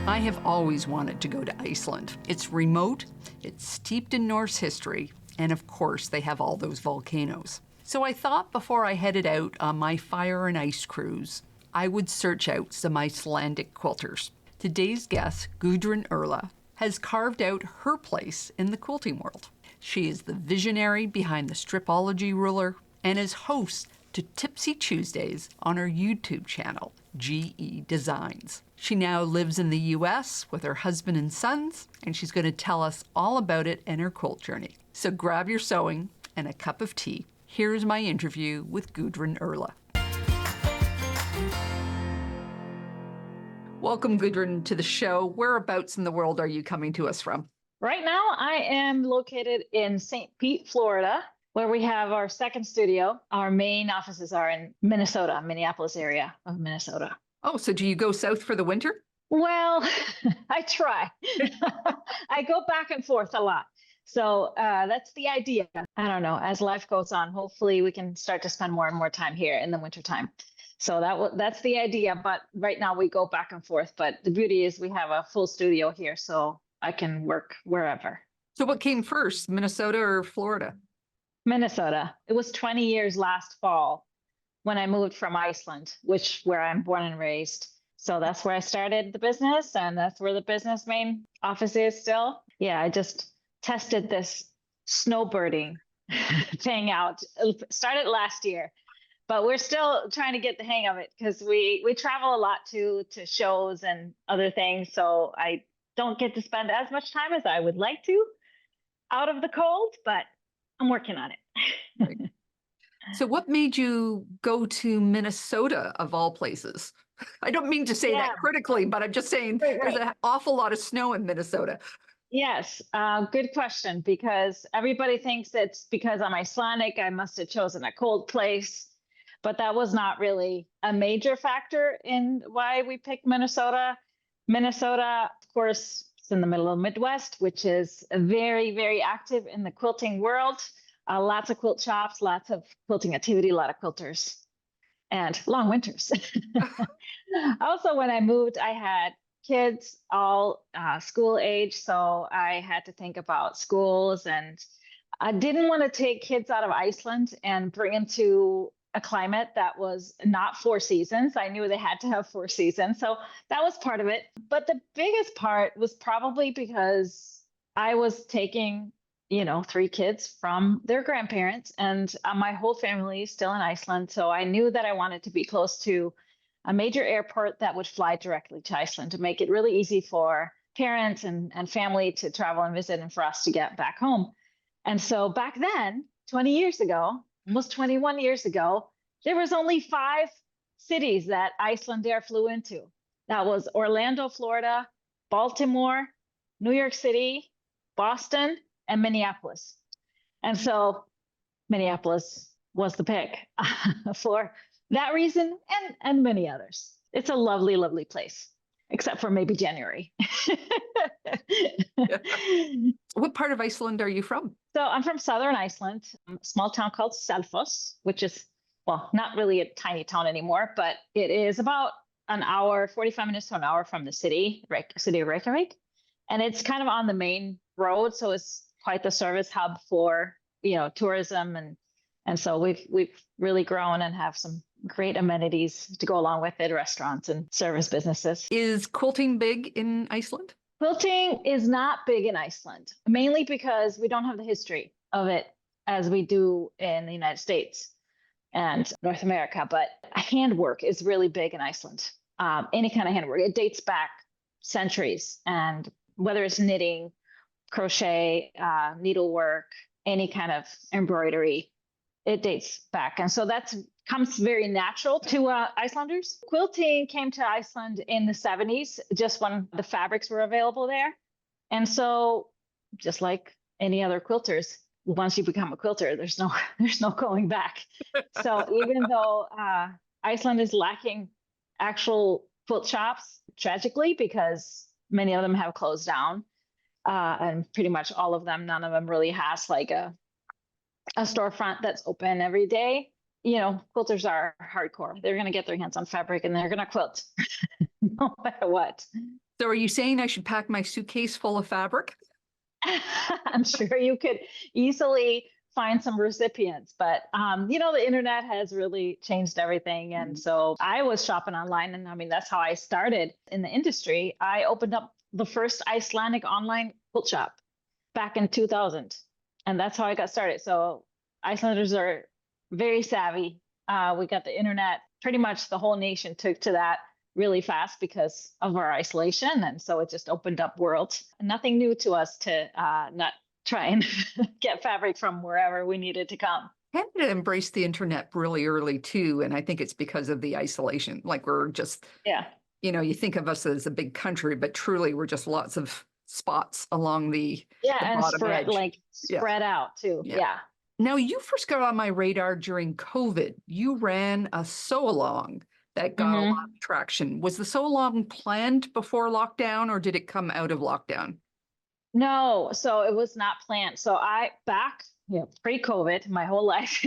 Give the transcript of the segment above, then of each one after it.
I have always wanted to go to Iceland. It's remote, it's steeped in Norse history, and of course they have all those volcanoes. So I thought before I headed out on my fire and ice cruise, I would search out some Icelandic quilters. Today's guest, Gudrun Erla, has carved out her place in the quilting world. She is the visionary behind the Stripology Ruler and is host to Tipsy Tuesdays on her YouTube channel, GE Designs. She now lives in the US with her husband and sons, and she's going to tell us all about it and her quilt journey. So grab your sewing and a cup of tea. Here's my interview with Gudrun Erla. Welcome, Gudrun, to the show. Whereabouts in the world are you coming to us from? Right now, I am located in St. Pete, Florida, where we have our second studio. Our main offices are in Minnesota, Minneapolis area of Minnesota. Oh, so do you go south for the winter? Well, I try. I go back and forth a lot. So that's the idea. I don't know. As life goes on, hopefully we can start to spend more and more time here in the wintertime. So that's the idea. But right now we go back and forth. But the beauty is we have a full studio here, so I can work wherever. So what came first, Minnesota or Florida? Minnesota. It was 20 years last fall when I moved from Iceland, where I'm born and raised. So that's where I started the business, and that's where the business main office is still. Yeah, I just tested this snowbirding thing out. It started last year, but we're still trying to get the hang of it because we travel a lot to shows and other things. So I don't get to spend as much time as I would like to out of the cold, but I'm working on it. Right. So what made you go to Minnesota of all places? I don't mean to say that critically, but I'm just saying there's an awful lot of snow in Minnesota. Yes, good question, because everybody thinks it's because I'm Icelandic, I must have chosen a cold place, but that was not really a major factor in why we picked Minnesota. Minnesota, of course, is in the middle of the Midwest, which is very, very active in the quilting world. Lots of quilt shops, lots of quilting activity, a lot of quilters, and long winters. Also, when I moved, I had kids all school age, so I had to think about schools, and I didn't want to take kids out of Iceland and bring them to a climate that was not 4 seasons. I knew they had to have 4 seasons, so that was part of it. But the biggest part was probably because I was taking 3 kids from their grandparents, and my whole family is still in Iceland. So I knew that I wanted to be close to a major airport that would fly directly to Iceland to make it really easy for parents and family to travel and visit and for us to get back home. And so back then, 20 years ago, almost 21 years ago, there was only 5 cities that Icelandair flew into. That was Orlando, Florida, Baltimore, New York City, Boston, and Minneapolis. And so Minneapolis was the pick for that reason and many others. It's a lovely, lovely place, except for maybe January. What part of Iceland are you from? So I'm from southern Iceland, a small town called Selfoss, which is, well, not really a tiny town anymore, but it is about an hour, 45 minutes to an hour from the city of Reykjavik. And it's kind of on the main road, so it's quite the service hub for tourism, and so we've really grown and have some great amenities to go along with it, restaurants and service businesses. Is quilting big in Iceland? Quilting is not big in Iceland, mainly because we don't have the history of it as we do in the United States and North America. But handwork is really big in Iceland. Any kind of handwork. It dates back centuries, and whether it's knitting, crochet, needlework, any kind of embroidery, it dates back. And so that comes very natural to Icelanders. Quilting came to Iceland in the 70s, just when the fabrics were available there. And so just like any other quilters, once you become a quilter, there's no going back. So even though Iceland is lacking actual quilt shops, tragically, because many of them have closed down, and pretty much all of them, none of them really has like a storefront that's open every day. Quilters are hardcore. They're going to get their hands on fabric and they're going to quilt no matter what. So are you saying I should pack my suitcase full of fabric? I'm sure you could easily find some recipients, but the internet has really changed everything. And so I was shopping online, and I mean, that's how I started in the industry. I opened up the first Icelandic online quilt shop back in 2000, and that's how I got started. So Icelanders are very savvy. We got the internet, pretty much the whole nation took to that really fast because of our isolation. And so it just opened up worlds. Nothing new to us to not try and get fabric from wherever we needed to come. Canada embraced the internet really early too. And I think it's because of the isolation. Like we're just, Yeah. you think of us as a big country, but truly we're just lots of spots along the And bottom spread edge. spread out too. Yeah. Now, you first got on my radar during COVID. You ran a sew along that got a lot of traction. Was the sew along planned before lockdown, or did it come out of lockdown? No, so it was not planned. So pre-COVID, my whole life,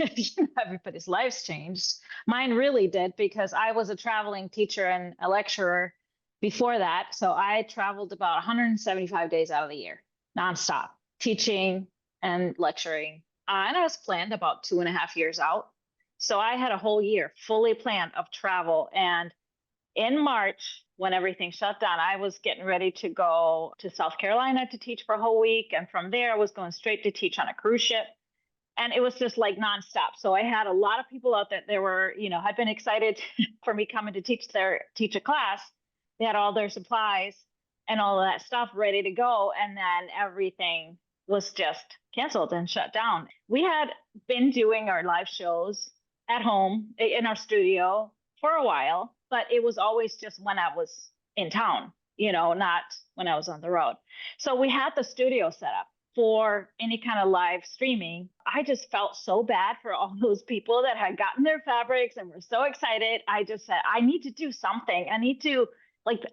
everybody's lives changed. Mine really did, because I was a traveling teacher and a lecturer before that. So I traveled about 175 days out of the year, nonstop, teaching and lecturing. And I was planned about 2.5 years out. So I had a whole year fully planned of travel. And in March, when everything shut down, I was getting ready to go to South Carolina to teach for a whole week. And from there, I was going straight to teach on a cruise ship. And it was just like nonstop. So I had a lot of people out there were, had been excited for me coming to teach a class. They had all their supplies and all of that stuff ready to go. And then everything was just canceled and shut down. We had been doing our live shows at home in our studio for a while, but it was always just when I was in town, not when I was on the road. So we had the studio set up for any kind of live streaming. I just felt so bad for all those people that had gotten their fabrics and were so excited. I just said, I need to do something. I need to,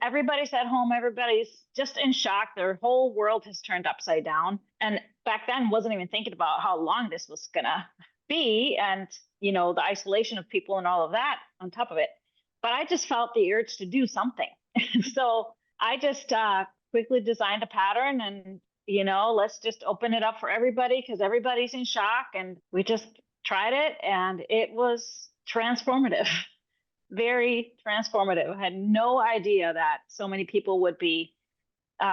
everybody's at home, everybody's just in shock. Their whole world has turned upside down. And back then wasn't even thinking about how long this was gonna be, and the isolation of people and all of that on top of it. But I just felt the urge to do something. So I just quickly designed a pattern, and let's just open it up for everybody because everybody's in shock. And we just tried it, and it was transformative. Very transformative. I had no idea that so many people would be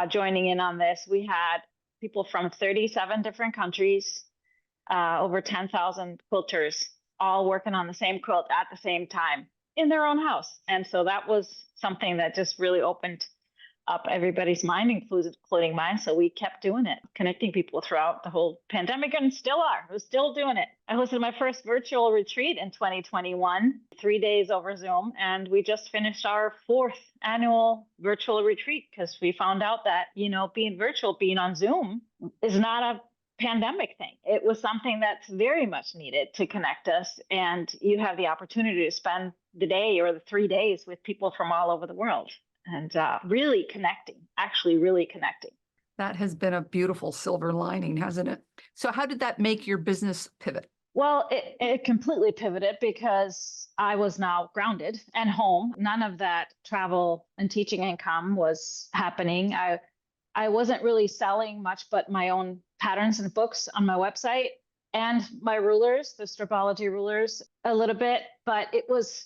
joining in on this. We had people from 37 different countries, over 10,000 quilters, all working on the same quilt at the same time in their own house. And so that was something that just really opened up everybody's mind, including mine. So we kept doing it, connecting people throughout the whole pandemic, and still are. We're still doing it. I hosted my first virtual retreat in 2021, 3 days over Zoom, and we just finished our 4th annual virtual retreat because we found out that, being virtual, being on Zoom is not a pandemic thing. It was something that's very much needed to connect us. And you have the opportunity to spend the day or the 3 days with people from all over the world. And really connecting. That has been a beautiful silver lining, hasn't it? So how did that make your business pivot? Well, it completely pivoted because I was now grounded and home. None of that travel and teaching income was happening. I wasn't really selling much but my own patterns and books on my website and my rulers, the Stripology Rulers, a little bit. But it was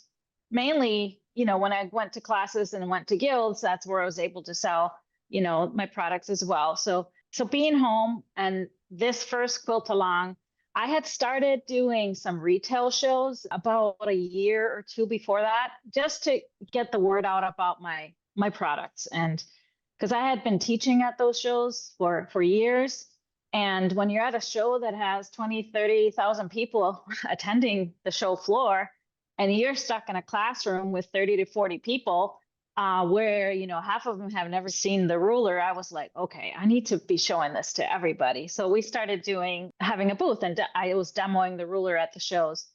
mainly, when I went to classes and went to guilds, that's where I was able to sell, my products as well. So being home, and this first quilt along, I had started doing some retail shows about a year or two before that, just to get the word out about my products. And because I had been teaching at those shows for years. And when you're at a show that has 20, 30,000 people attending the show floor, and you're stuck in a classroom with 30 to 40 people, where, half of them have never seen the ruler, I was like, okay, I need to be showing this to everybody. So we started having a booth, and I was demoing the ruler at the shows.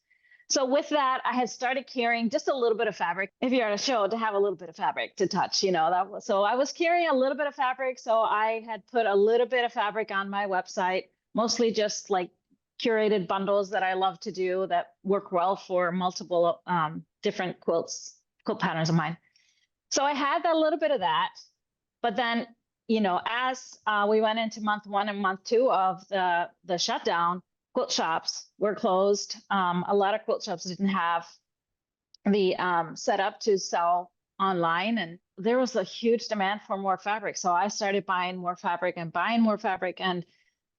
So with that, I had started carrying just a little bit of fabric. If you're at a show, to have a little bit of fabric to touch, so I was carrying a little bit of fabric. So I had put a little bit of fabric on my website, mostly just like curated bundles that I love to do that work well for multiple different quilt patterns of mine. So I had a little bit of that. But then, as we went into month 1 and month 2 of the shutdown, quilt shops were closed. A lot of quilt shops didn't have the setup to sell online, and there was a huge demand for more fabric. So I started buying more fabric and buying more fabric, and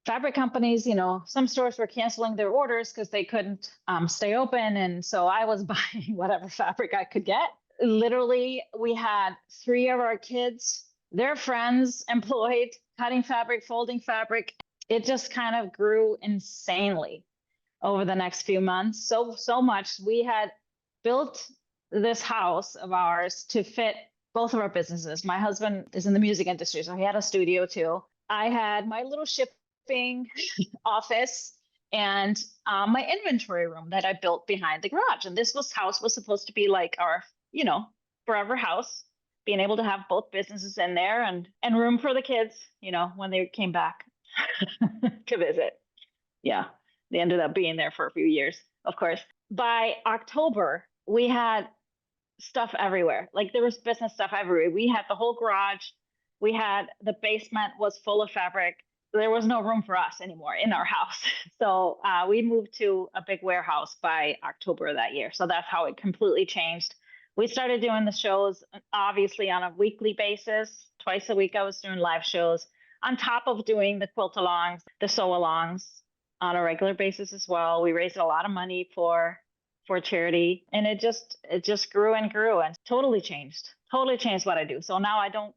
fabric companies, some stores were canceling their orders because they couldn't stay open. And so I was buying whatever fabric I could get. Literally, we had 3 of our kids, their friends employed, cutting fabric, folding fabric. It just kind of grew insanely over the next few months. So much. We had built this house of ours to fit both of our businesses. My husband is in the music industry, so he had a studio too. I had my little shipping office and my inventory room that I built behind the garage. And this house was supposed to be like our, forever house, being able to have both businesses in there and room for the kids, when they came back to visit. Yeah, they ended up being there for a few years, of course. By October, we had stuff everywhere. Like there was business stuff everywhere. We had the whole garage. We had the basement was full of fabric. There was no room for us anymore in our house. So we moved to a big warehouse by October of that year. So that's how it completely changed. We started doing the shows, obviously, on a weekly basis. Twice a week, I was doing live shows on top of doing the quilt alongs, the sew alongs on a regular basis as well. We raised a lot of money for charity, and it just grew and grew and totally changed what I do. So now I don't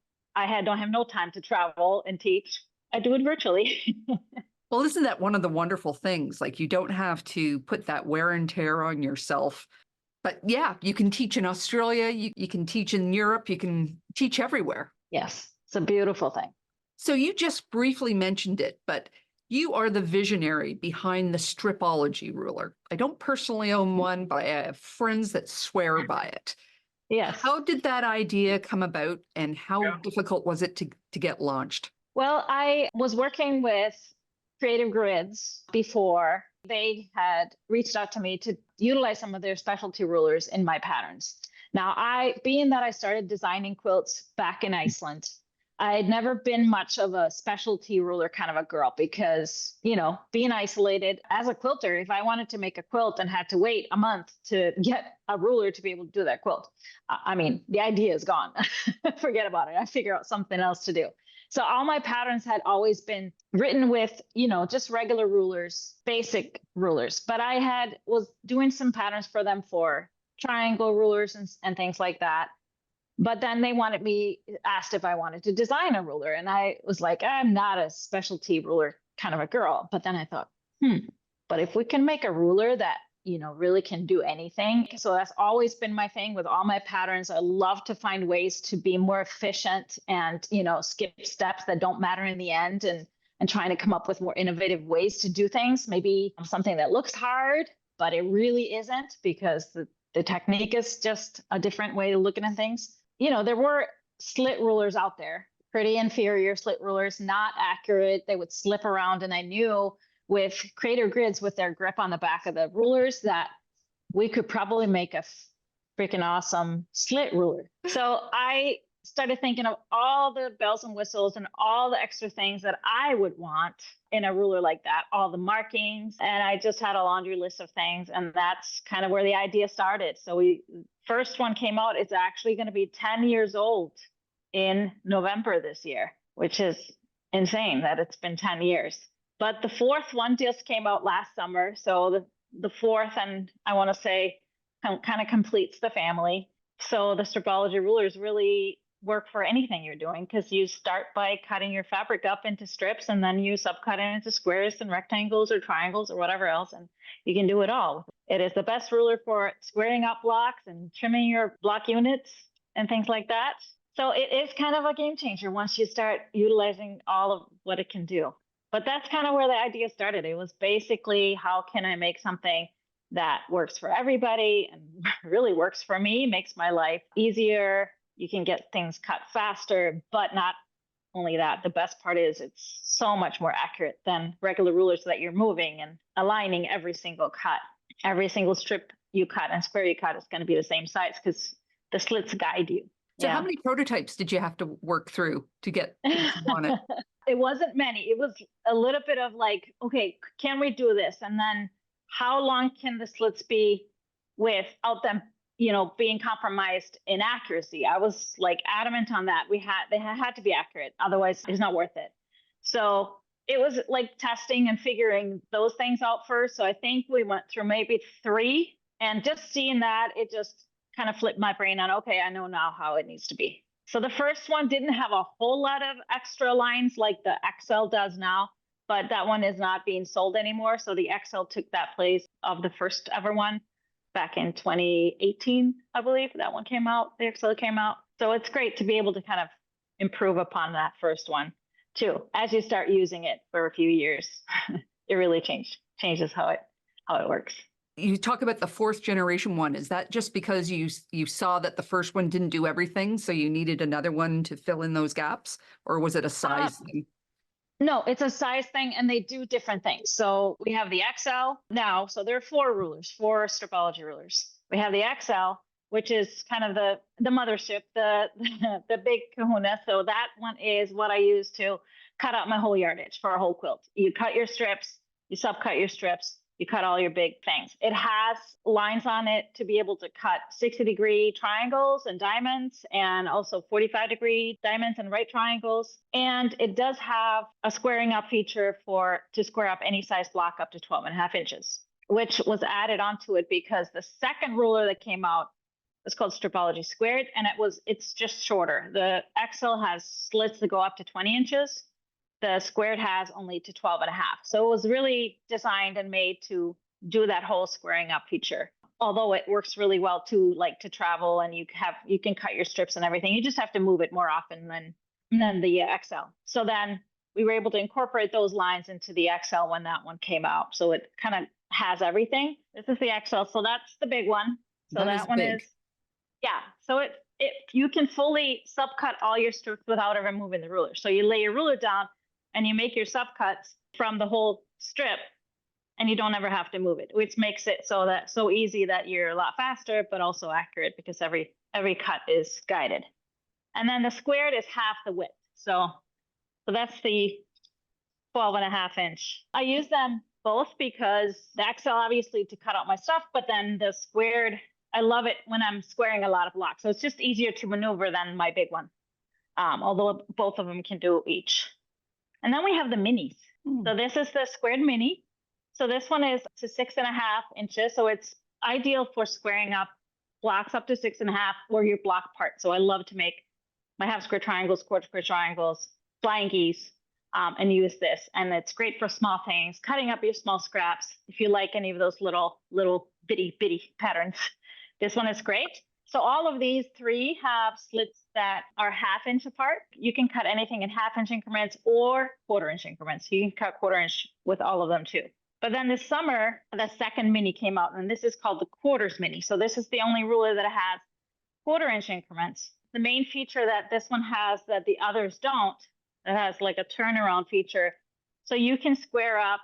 have no time to travel and teach. I do it virtually. Well, isn't that one of the wonderful things? Like you don't have to put that wear and tear on yourself. But yeah, you can teach in Australia, you can teach in Europe, you can teach everywhere. Yes, it's a beautiful thing. So you just briefly mentioned it, but you are the visionary behind the Stripology Ruler. I don't personally own one, but I have friends that swear by it. Yes. How did that idea come about, and how difficult was it to get launched? Well, I was working with Creative Grids before. They had reached out to me to utilize some of their specialty rulers in my patterns. Now, being that I started designing quilts back in Iceland, I had never been much of a specialty ruler kind of a girl because, being isolated as a quilter, if I wanted to make a quilt and had to wait a month to get a ruler to be able to do that quilt, I mean, the idea is gone. Forget about it. I figure out something else to do. So all my patterns had always been written with, just regular rulers, basic rulers. But I was doing some patterns for them for triangle rulers and things like that. But then they asked if I wanted to design a ruler. And I was like, I'm not a specialty ruler kind of a girl. But then I thought, but if we can make a ruler that, really can do anything. So that's always been my thing with all my patterns. I love to find ways to be more efficient and, skip steps that don't matter in the end and trying to come up with more innovative ways to do things. Maybe something that looks hard, but it really isn't because the technique is just a different way of looking at things. There were slit rulers out there, pretty inferior slit rulers, not accurate. They would slip around. And I knew with Creative Grids, with their grip on the back of the rulers, that we could probably make a freaking awesome slit ruler. So I started thinking of all the bells and whistles and all the extra things that I would want in a ruler like that, all the markings. And I just had a laundry list of things. And that's kind of where the idea started. So first one came out. It's actually going to be 10 years old in November this year, which is insane that it's been 10 years. But the fourth one just came out last summer. So the fourth, and I want to say, kind of completes the family. So the Stripology Rulers really work for anything you're doing because you start by cutting your fabric up into strips and then you subcut it into squares and rectangles or triangles or whatever else, and you can do it all. It is the best ruler for squaring up blocks and trimming your block units and things like that. So it is kind of a game changer once you start utilizing all of what it can do. But that's kind of where the idea started. It was basically, how can I make something that works for everybody and really works for me, makes my life easier. You can get things cut faster, but not only that, the best part is it's so much more accurate than regular rulers that you're moving and aligning every single cut. Every single strip you cut and square you cut is going to be the same size because the slits guide you. So how Yeah. many prototypes did you have to work through to get what you wanted? It wasn't many. It was a little bit of like, okay, can we do this? And then how long can the slits be without them, being compromised in accuracy? I was like adamant on that. They had to be accurate, otherwise it's not worth it. So it was like testing and figuring those things out first. So I think we went through maybe 3, and just seeing that, it just kind of flipped my brain on, okay, I know now how it needs to be. So the first one didn't have a whole lot of extra lines like the XL does now, but that one is not being sold anymore. So the XL took that place of the first ever one back in 2018, I believe that one came out. The XL came out. So it's great to be able to kind of improve upon that first one too. As you start using it for a few years, it really changes how it works. You talk about the 4th generation one. Is that just because you saw that the first one didn't do everything, so you needed another one to fill in those gaps, or was it a size thing? No, it's a size thing, and they do different things. So we have the XL now. So there are 4 rulers, 4 Stripology rulers. We have the XL, which is kind of the mothership, the the big kahuna. So that one is what I use to cut out my whole yardage for a whole quilt. You cut your strips, you subcut your strips, you cut all your big things. It has lines on it to be able to cut 60-degree triangles and diamonds, and also 45-degree diamonds and right triangles. And it does have a squaring up feature to square up any size block up to 12.5 inches, which was added onto it because the second ruler that came out was called Stripology Squared, and it's just shorter. The XL has slits that go up to 20 inches. The Squared has only to 12.5. So it was really designed and made to do that whole squaring up feature. Although it works really well too, like to travel, and you can cut your strips and everything. You just have to move it more often than the XL. So then we were able to incorporate those lines into the XL when that one came out. So it kind of has everything. This is the XL, so that's the big one. So that one is, yeah. So you can fully subcut all your strips without ever moving the ruler. So you lay your ruler down and you make your subcuts from the whole strip, and you don't ever have to move it, which makes it so easy that you're a lot faster, but also accurate because every cut is guided. And then the Squared is half the width. So that's the 12.5 inch. I use them both because the XL obviously to cut out my stuff, but then the Squared, I love it when I'm squaring a lot of blocks. So it's just easier to maneuver than my big one, although both of them can do each. And then we have the minis. So this is the Squared mini. So this one is to 6.5 inches. So it's ideal for squaring up blocks up to 6.5 or your block part. So I love to make my half square triangles, quarter square triangles, flying geese, and use this. And it's great for small things, cutting up your small scraps. If you like any of those little bitty patterns, this one is great. So all of these 3 have slits that are 1/2 inch apart. You can cut anything in 1/2 inch increments or 1/4 inch increments. You can cut 1/4 inch with all of them too. But then this summer, the second mini came out, and this is called the quarters mini. So this is the only ruler that has 1/4 inch increments. The main feature that this one has that the others don't, it has like a turnaround feature. So you can square up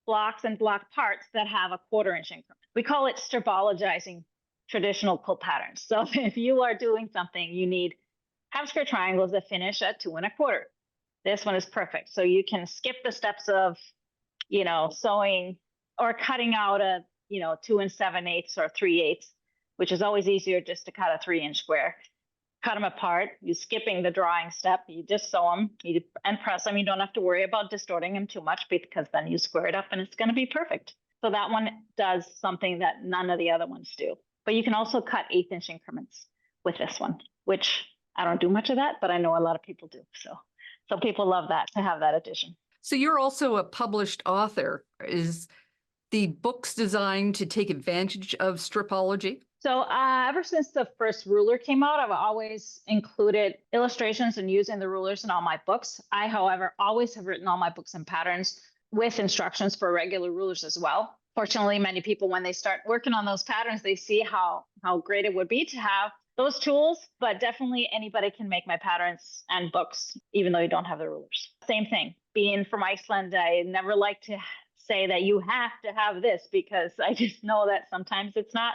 blocks and block parts that have a 1/4 inch increment. We call it stripologizing traditional quilt patterns. So if you are doing something, you need half square triangles that finish at 2 1/4. This one is perfect. So you can skip the steps of, sewing or cutting out a, 2 7/8 or 3/8, which is always easier just to cut a 3-inch square. Cut them apart. You're skipping the drawing step. You just sew them and press them. You don't have to worry about distorting them too much because then you square it up and it's going to be perfect. So that one does something that none of the other ones do. But you can also cut 1/8 inch increments with this one, which I don't do much of that, but I know a lot of people do. So people love that, to have that addition. So you're also a published author. Is the books designed to take advantage of stripology? So ever since the first ruler came out, I've always included illustrations and using the rulers in all my books. I, however, always have written all my books and patterns with instructions for regular rulers as well. Fortunately, many people, when they start working on those patterns, they see how great it would be to have those tools, but definitely anybody can make my patterns and books, even though you don't have the rulers. Same thing, being from Iceland, I never like to say that you have to have this because I just know that sometimes it's not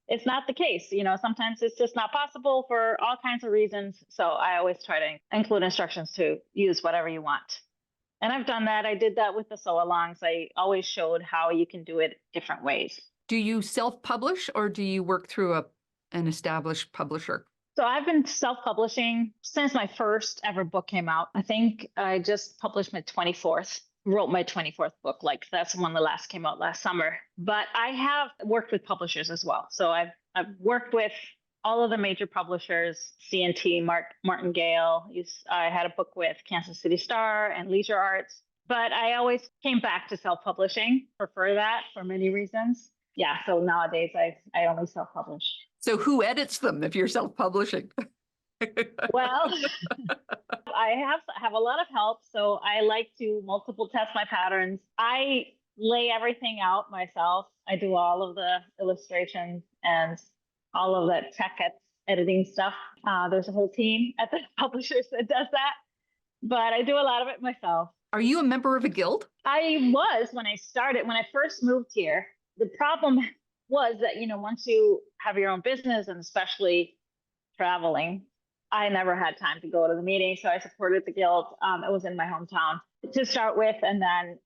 it's not the case. You know, sometimes it's just not possible for all kinds of reasons. So I always try to include instructions to use whatever you want. And I've done that. I did that with the sew alongs. I always showed how you can do it different ways. Do you self-publish or do you work through an established publisher? So I've been self-publishing since my first ever book came out. I think I just published wrote my 24th book. Like that's the one that last came out last summer. But I have worked with publishers as well. So I've worked with all of the major publishers, C&T, Martingale. I had a book with Kansas City Star and Leisure Arts. But I always came back to self-publishing, prefer that for many reasons. Yeah, so nowadays I only self-publish. So who edits them if you're self-publishing? Well, I have a lot of help, so I like to multiple test my patterns. I lay everything out myself. I do all of the illustrations and all of the tech editing stuff. There's a whole team at the publishers that does that, but I do a lot of it myself. Are you a member of a guild? I was when I first moved here. The problem was that, you know, once you have your own business and especially traveling, I never had time to go to the meeting. So I supported the guild. It was in my hometown to start with. And then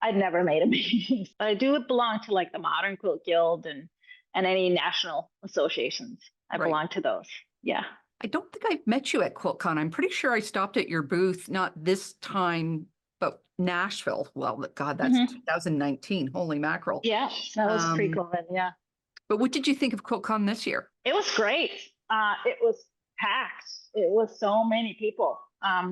I'd never made a meeting. But I do belong to like the Modern Quilt Guild and any national associations. I belong to those. Yeah. I don't think I've met you at QuiltCon. I'm pretty sure I stopped at your booth, not this time, but Nashville. Well, God, that's 2019. Holy mackerel. Yeah, that was pre-COVID. Yeah. But what did you think of QuiltCon this year? It was great. It was packed. It was so many people.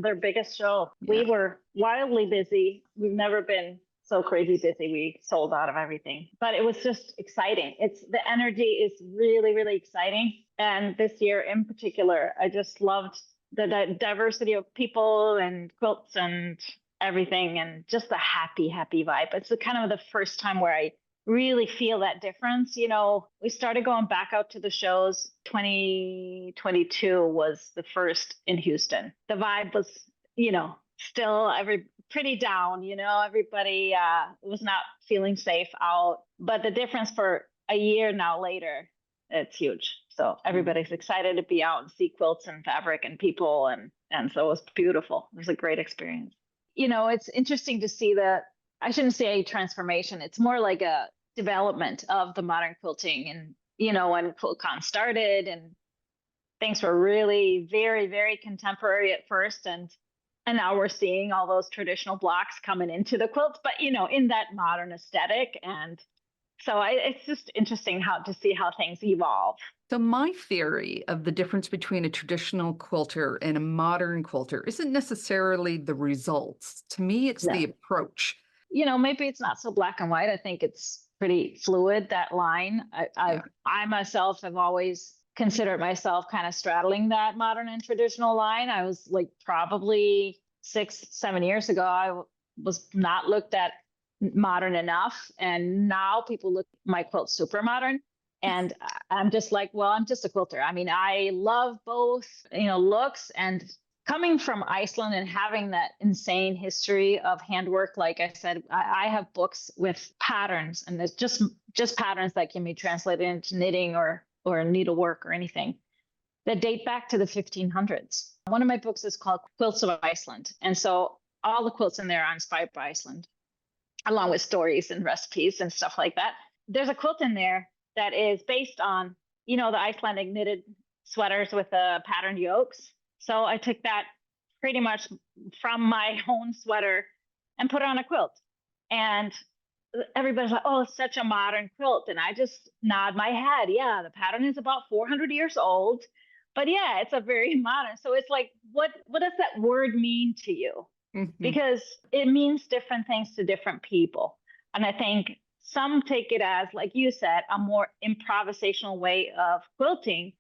Their biggest show. Yeah. We were wildly busy. We've never been so crazy busy. We sold out of everything, but it was just exciting. The energy is really, really exciting. And this year in particular, I just loved the diversity of people and quilts and everything, and just the happy vibe. It's kind of the first time where I really feel that difference. You know, we started going back out to the shows. 2022 was the first in Houston. The vibe was, you know, still pretty down, you know, everybody was not feeling safe out. But the difference for a year now later, it's huge. So everybody's excited to be out and see quilts and fabric and people. And so it was beautiful. It was a great experience. You know, it's interesting to see I shouldn't say a transformation. It's more like a development of the modern quilting. And, you know, when QuiltCon started and things were really very, very contemporary at first. And now we're seeing all those traditional blocks coming into the quilts, but, you know, in that modern aesthetic. And so it's just interesting to see how things evolve. So my theory of the difference between a traditional quilter and a modern quilter isn't necessarily the results. To me, it's the approach. You know, maybe it's not so black and white. I think it's pretty fluid, that line. I myself have always considered myself kind of straddling that modern and traditional line. I was like probably 6-7 years ago, I was not looked at modern enough. And now people look at my quilt super modern. And I'm just like, well, I'm just a quilter. I mean, I love both, you know, looks, and coming from Iceland and having that insane history of handwork. Like I said, I have books with patterns, and it's just patterns that can be translated into knitting or needlework or anything that date back to the 1500s. One of my books is called Quilts of Iceland. And so all the quilts in there are inspired by Iceland, along with stories and recipes and stuff like that. There's a quilt in there that is based on, you know, the Icelandic knitted sweaters with the patterned yokes. So I took that pretty much from my own sweater and put it on a quilt. And everybody's like, oh, it's such a modern quilt. And I just nod my head. Yeah, the pattern is about 400 years old. But yeah, it's a very modern. So it's like, what does that word mean to you? Mm-hmm. Because it means different things to different people. And I think some take it as, like you said, a more improvisational way of quilting,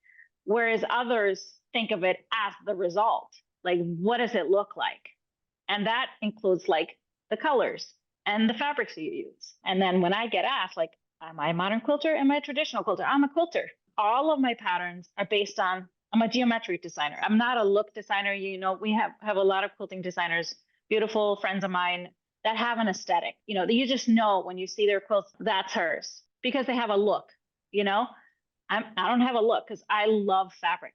whereas others think of it as the result. Like, what does it look like? And that includes like the colors and the fabrics you use. And then when I get asked, like, am I a modern quilter? Am I a traditional quilter? I'm a quilter. All of my patterns are based on, I'm a geometric designer. I'm not a look designer. You know, we have a lot of quilting designers, beautiful friends of mine that have an aesthetic. You know, you just know when you see their quilts, that's hers, because they have a look. you know, I don't have a look because I love fabric.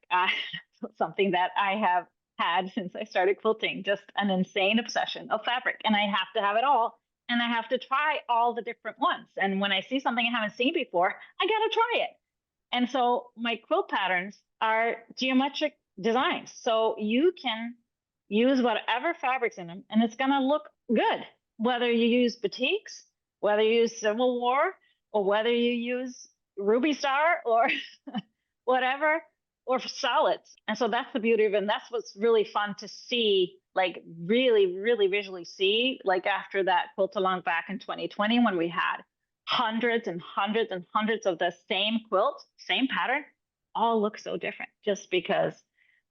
Something that I have had since I started quilting, just an insane obsession of fabric. And I have to have it all. And I have to try all the different ones. And when I see something I haven't seen before, I got to try it. And so my quilt patterns are geometric designs. So you can use whatever fabrics in them and it's going to look good. Whether you use batiks, whether you use Civil War, or whether you use Ruby Star or whatever, or solids. And so that's the beauty of it. And that's what's really fun to see, like really, really visually see, like after that quilt along back in 2020, when we had hundreds and hundreds and hundreds of the same quilt, same pattern, all look so different just because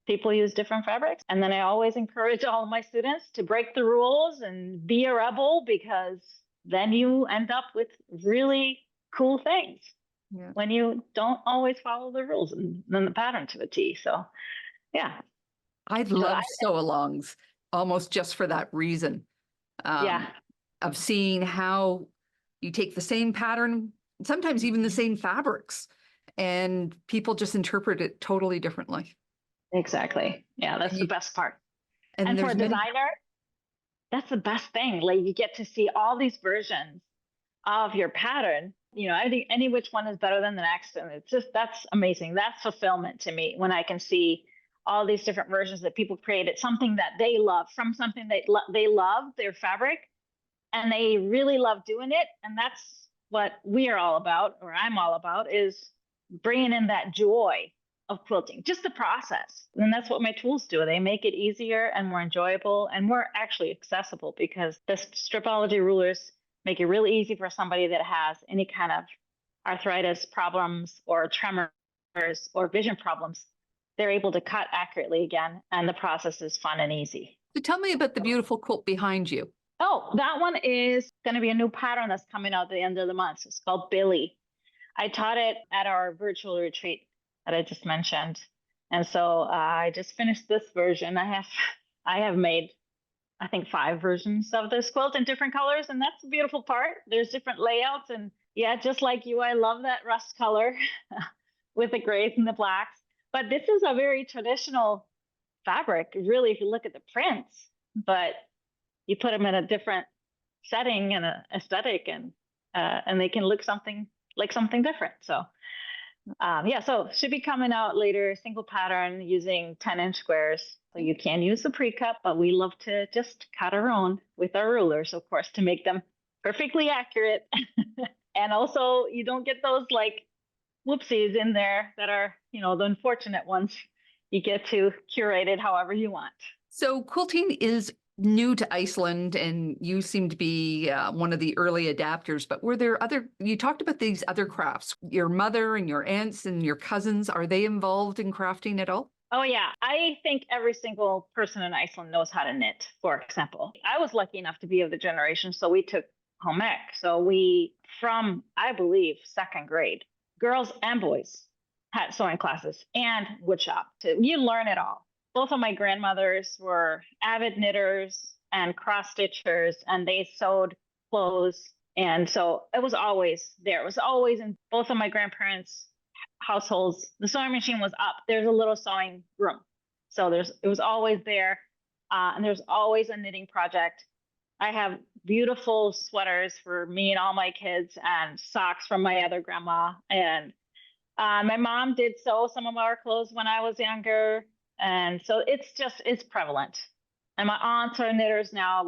people use different fabrics. And then I always encourage all of my students to break the rules and be a rebel, because then you end up with really cool things. Yeah. When you don't always follow the rules and then the pattern to a T. So, yeah. I love sew-alongs almost just for that reason. Yeah. Of seeing how you take the same pattern, sometimes even the same fabrics, and people just interpret it totally differently. Exactly. Yeah, that's the best part. And for a designer, that's the best thing. Like, you get to see all these versions of your pattern. You know, I think any which one is better than the next. And it's just, that's amazing. That's fulfillment to me when I can see all these different versions that people created, something that they love from something they love, their fabric, and they really love doing it. And that's what we are all about, or I'm all about, is bringing in that joy of quilting, just the process. And that's what my tools do. They make it easier and more enjoyable and more actually accessible, because the Stripology Rulers make it really easy for somebody that has any kind of arthritis problems or tremors or vision problems. They're able to cut accurately again, and the process is fun and easy. So tell me about the beautiful quilt behind you. Oh, that one is going to be a new pattern that's coming out at the end of the month. It's called Billy. I taught it at our virtual retreat that I just mentioned. And so I just finished this version. I have made, I think, 5 versions of this quilt in different colors. And that's the beautiful part. There's different layouts. And yeah, just like you, I love that rust color with the grays and the blacks. But this is a very traditional fabric, really, if you look at the prints. But you put them in a different setting and a aesthetic, and they can look something different. So yeah, so should be coming out later, single pattern using 10-inch squares. So you can use the pre-cut, but we love to just cut our own with our rulers, of course, to make them perfectly accurate. And also you don't get those like whoopsies in there that are, you know, the unfortunate ones. You get to curate it however you want. So quilting is new to Iceland, and you seem to be one of the early adapters, but were there you talked about these other crafts, your mother and your aunts and your cousins, are they involved in crafting at all? Oh yeah, I think every single person in Iceland knows how to knit, for example. I was lucky enough to be of the generation, so we took home ec. So we, from, I believe, 2nd grade, girls and boys had sewing classes and woodshop. So you learn it all. Both of my grandmothers were avid knitters and cross stitchers, and they sewed clothes. And so it was always there. It was always in both of my grandparents' households. The sewing machine was up. There's a little sewing room. So it was always there. And there's always a knitting project. I have beautiful sweaters for me and all my kids, and socks from my other grandma. And my mom did sew some of our clothes when I was younger. And so it's prevalent. And my aunts are knitters now.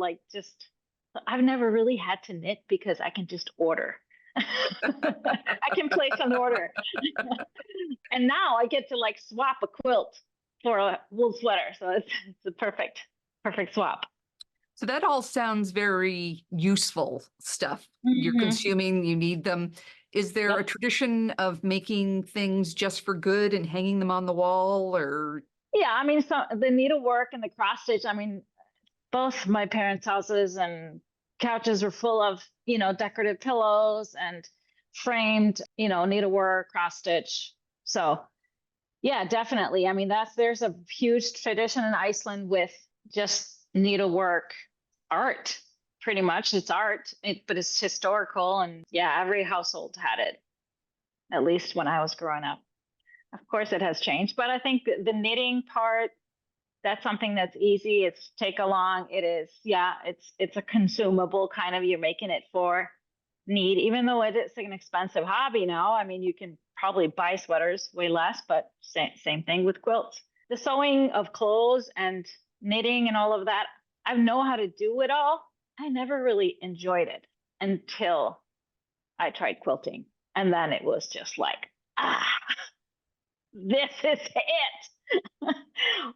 I've never really had to knit because I can just order. I can place an order. And now I get to swap a quilt for a wool sweater. So it's a perfect swap. So that all sounds very useful stuff. Mm-hmm. You're consuming, you need them. Is there a tradition of making things just for good and hanging them on the wall, or? Yeah, I mean, so the needlework and the cross stitch, I mean, both my parents' houses and couches were full of, decorative pillows and framed, needlework, cross stitch. So yeah, definitely. I mean, there's a huge tradition in Iceland with just needlework art, pretty much. It's art, but it's historical. And yeah, every household had it. at least when I was growing up. Of course, it has changed, but I think the knitting part, that's something that's easy. It's take along. It is, yeah, it's a consumable kind of, you're making it for need, even though it is an expensive hobby now. I mean, you can probably buy sweaters way less, but same thing with quilts. The sewing of clothes and knitting and all of that, I know how to do it all. I never really enjoyed it until I tried quilting. And then it was just like, this is it.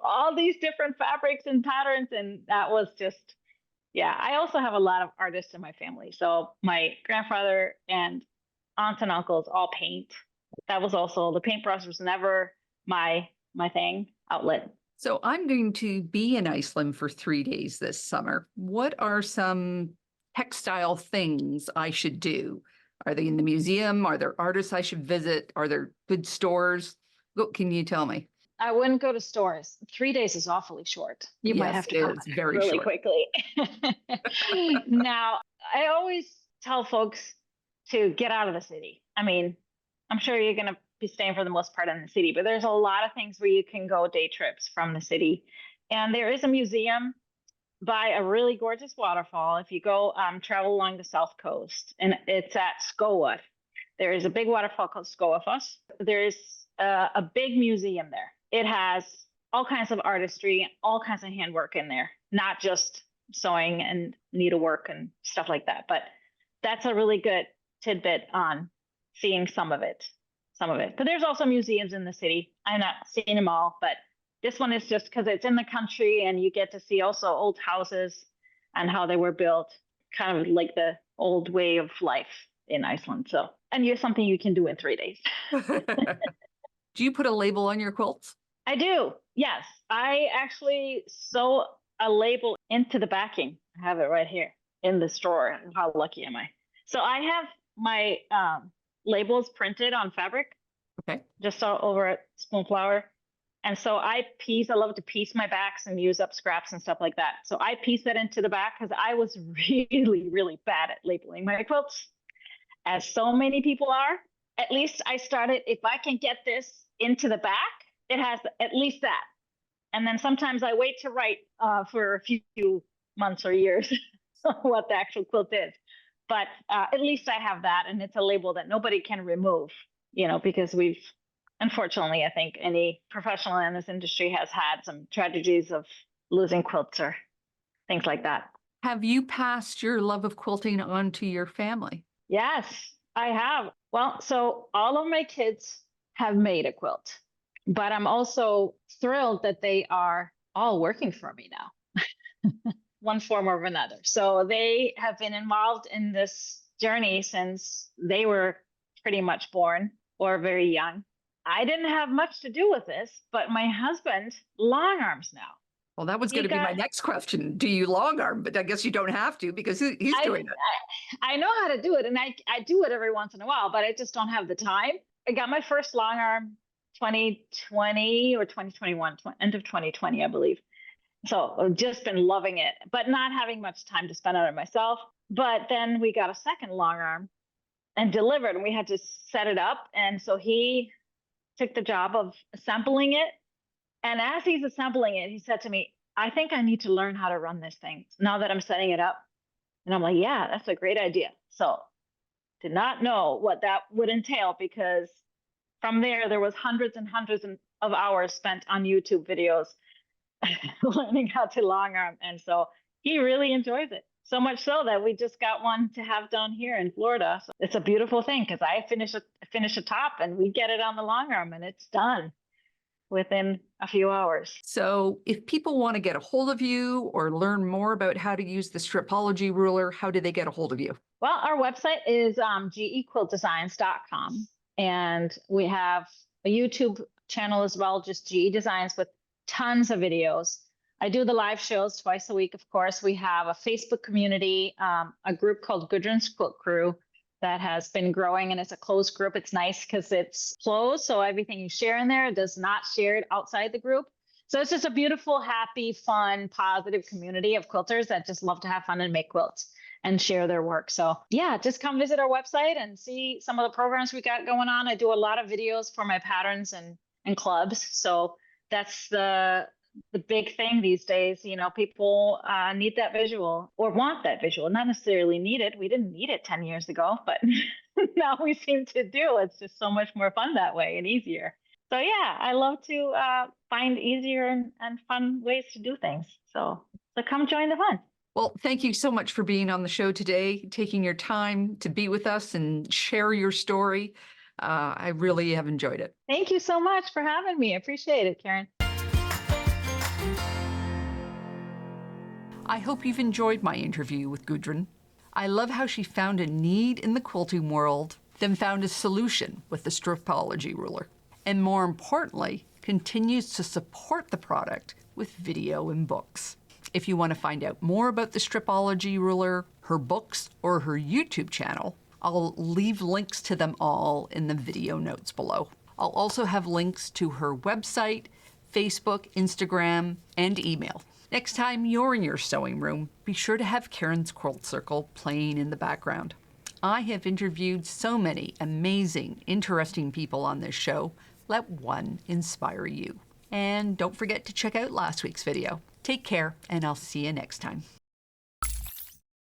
All these different fabrics and patterns. And that was just, yeah. I also have a lot of artists in my family. So my grandfather and aunts and uncles all paint. That was also, the paintbrush was never my thing, outlet. So I'm going to be in Iceland for 3 days this summer. What are some textile things I should do? Are they in the museum? Are there artists I should visit? Are there good stores? What can you tell me? I wouldn't go to stores. 3 days is awfully short. You might have to Yes, come it is very really short. quickly. Now, I always tell folks to get out of the city. I mean, I'm sure you're going to be staying for the most part in the city, but there's a lot of things where you can go day trips from the city. And there is a museum by a really gorgeous waterfall. If you go travel along the south coast, and it's at Skoa. There is a big waterfall called Skoafoss. There is a big museum there. It has all kinds of artistry, all kinds of handwork in there, not just sewing and needlework and stuff like that. But that's a really good tidbit on seeing some of it. But there's also museums in the city. I'm not seeing them all, but this one is just because it's in the country and you get to see also old houses and how they were built, kind of like the old way of life in Iceland. So, and you're something you can do in 3 days. Do you put a label on your quilts? I do. Yes. I actually sew a label into the backing. I have it right here in this drawer. How lucky am I? So I have my labels printed on fabric. Okay. Just over at Spoonflower. And so I love to piece my backs and use up scraps and stuff like that. So I piece that into the back because I was really, really bad at labeling my quilts, as so many people are. At least I started, if I can get this into the back, it has at least that. And then sometimes I wait to write for a few months or years what the actual quilt is. But at least I have that, and it's a label that nobody can remove, because we've, unfortunately, I think any professional in this industry has had some tragedies of losing quilts or things like that. Have you passed your love of quilting on to your family? Yes, I have. Well, so all of my kids have made a quilt, but I'm also thrilled that they are all working for me now, one form or another. So they have been involved in this journey since they were pretty much born or very young. I didn't have much to do with this, but my husband long arms now. Well, that was going to be my next question. Do you long arm? But I guess you don't have to because he's doing it. I know how to do it, and I do it every once in a while, but I just don't have the time. I got my first long arm 2020 or 2021, end of 2020, I believe. So I've just been loving it, but not having much time to spend on it myself. But then we got a second long arm and delivered, and we had to set it up. And so he took the job of assembling it. And as he's assembling it, he said to me, I think I need to learn how to run this thing now that I'm setting it up. And I'm like, yeah, that's a great idea. So did not know what that would entail, because from there was hundreds and hundreds of hours spent on YouTube videos learning how to long arm. And so he really enjoys it. So much so that we just got one to have down here in Florida. So it's a beautiful thing because I finish a top and we get it on the long arm and it's done within a few hours. So if people want to get a hold of you or learn more about how to use the Stripology ruler, how do they get a hold of you? Well, our website is gequiltdesigns.com. And we have a YouTube channel as well, just GE Designs, with tons of videos. I do the live shows twice a week, of course. We have a Facebook community, a group called Gudrun's Quilt Crew that has been growing, and it's a closed group. It's nice because it's closed, so everything you share in there does not share it outside the group. So it's just a beautiful, happy, fun, positive community of quilters that just love to have fun and make quilts. and share their work. So yeah, just come visit our website and see some of the programs we got going on. I do a lot of videos for my patterns and clubs. So that's the big thing these days. You know, people need that visual or want that visual, not necessarily need it. We didn't need it 10 years ago, but now we seem to do. It's just so much more fun that way and easier. So yeah, I love to find easier and fun ways to do things. So come join the fun. Well, thank you so much for being on the show today, taking your time to be with us and share your story. I really have enjoyed it. Thank you so much for having me. I appreciate it, Karen. I hope you've enjoyed my interview with Gudrun. I love how she found a need in the quilting world, then found a solution with the Stripology Ruler, and more importantly, continues to support the product with video and books. If you want to find out more about the Stripology Ruler, her books, or her YouTube channel, I'll leave links to them all in the video notes below. I'll also have links to her website, Facebook, Instagram, and email. Next time you're in your sewing room, be sure to have Karen's Quilt Circle playing in the background. I have interviewed so many amazing, interesting people on this show. Let one inspire you. And don't forget to check out last week's video. Take care, and I'll see you next time.